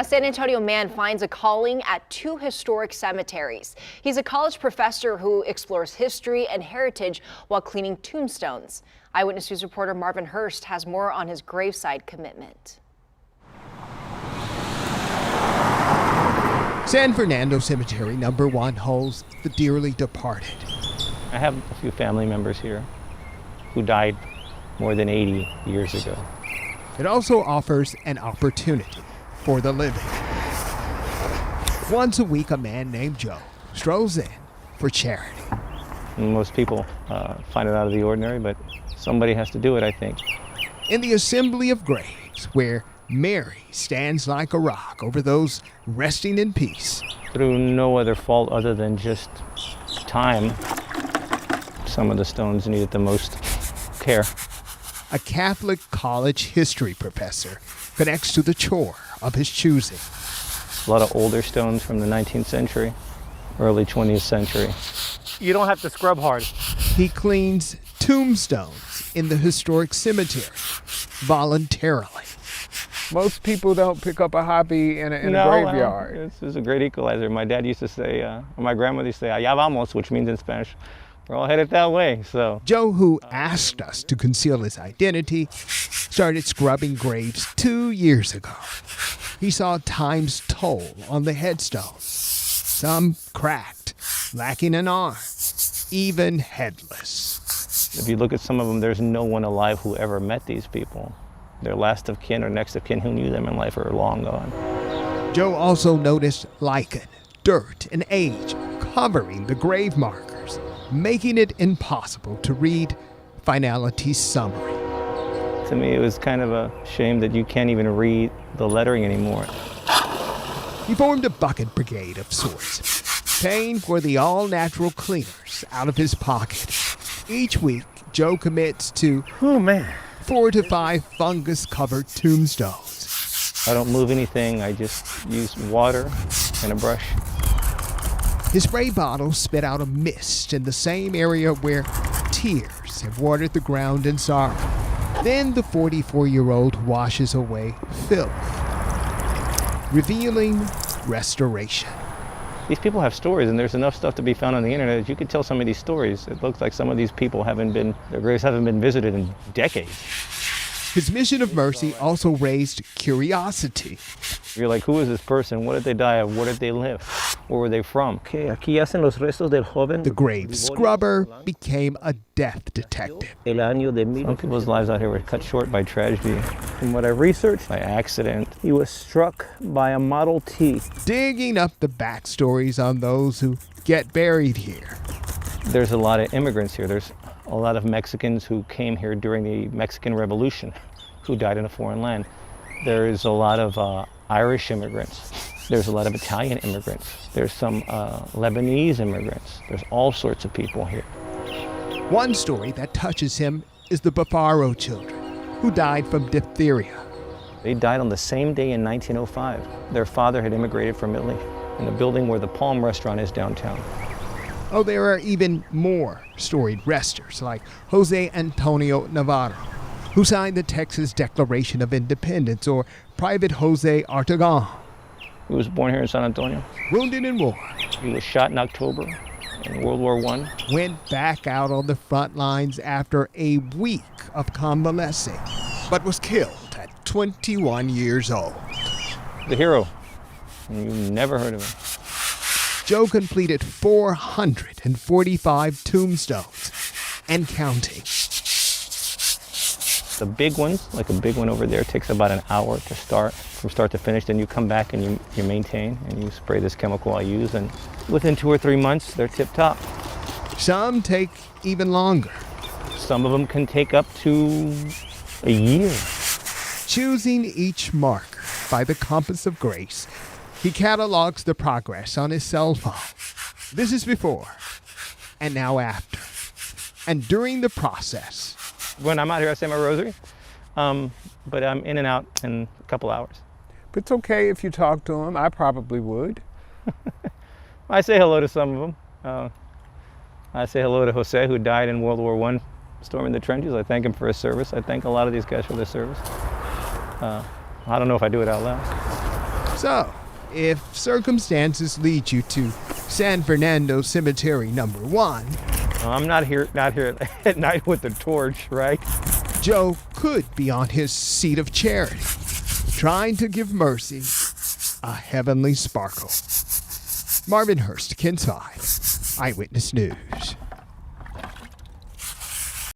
A San Antonio man finds a calling at two historic cemeteries. He's a college professor who explores history and heritage while cleaning tombstones. Eyewitness News reporter Marvin Hurst has more on his graveside commitment. San Fernando Cemetery number 1 holds the dearly departed. I have a few family members here who died more than 80 years ago. It also offers an opportunity for the living. Once a week, a man named Joe strolls in for charity. Most people find it out of the ordinary, but somebody has to do it, I think. In the assembly of graves, where Mary stands like a rock over those resting in peace. Through no other fault other than just time, some of the stones needed the most care. A Catholic college history professor connects to the chore of his choosing. A lot of older stones from the 19th century, early 20th century. You don't have to scrub hard. He cleans tombstones in the historic cemetery voluntarily. Most people don't pick up a hobby in a graveyard. This is a great equalizer. My dad used to say, or my grandmother used to say, allá vamos, which means in Spanish, we're all headed that way. So Joe, who asked us to conceal his identity, started scrubbing graves 2 years ago. He saw time's toll on the headstones. Some cracked, lacking an arm, even headless. if you look at some of them, there's no one alive who ever met these people. Their last of kin or next of kin who knew them in life are long gone. Joe also noticed lichen, dirt, and age covering the grave markers, making it impossible to read finality's summary. To me, it was kind of a shame that you can't even read the lettering anymore. He formed a bucket brigade of sorts, paying for the all-natural cleaners out of his pocket. Each week, Joe commits to 4 to 5 fungus-covered tombstones. I don't move anything, I just use water and a brush. His spray bottles spit out a mist in the same area where tears have watered the ground in sorrow. Then the 44-year-old washes away filth, revealing restoration. These people have stories, and there's enough stuff to be found on the internet that you could tell some of these stories. It looks like some of these people their graves haven't been visited in decades. His mission of mercy also raised curiosity. You're like, who is this person? What did they die of? Where did they live? Where were they from? The grave scrubber became a death detective. Some people's lives out here were cut short by tragedy. From what I researched, by accident. He was struck by a Model T. Digging up the backstories on those who get buried here. There's a lot of immigrants here. There's a lot of Mexicans who came here during the Mexican Revolution who died in a foreign land. There's a lot of Irish immigrants. There's a lot of Italian immigrants. There's some Lebanese immigrants. There's all sorts of people here. One story that touches him is the Bafaro children who died from diphtheria. They died on the same day in 1905. Their father had immigrated from Italy in the building where the Palm restaurant is downtown. Oh, there are even more storied resters like Jose Antonio Navarro, who signed the Texas Declaration of Independence, or Private Jose Arteaga. He was born here in San Antonio. Wounded in war. He was shot in October in World War I. Went back out on the front lines after a week of convalescing, but was killed at 21 years old. The hero. You never heard of him. Joe completed 445 tombstones and counting. The big ones, like a big one over there, takes about an hour to start, from start to finish. Then you come back and you maintain and you spray this chemical I use, and within 2 or 3 months, they're tip-top. Some take even longer. Some of them can take up to a year. Choosing each marker by the compass of grace, he catalogs the progress on his cell phone. This is before and now after. And during the process. When I'm out here, I say my rosary, but I'm in and out in a couple hours. But it's okay if you talk to him. I probably would. I say hello to some of them. I say hello to Jose, who died in World War I, storming the trenches. I thank him for his service. I thank a lot of these guys for their service. I don't know if I do it out loud. So, if circumstances lead you to San Fernando Cemetery number 1, I'm not here at night with the torch, right? Joe could be on his seat of charity, trying to give mercy a heavenly sparkle. Marvin Hurst, KENS 5, Eyewitness News.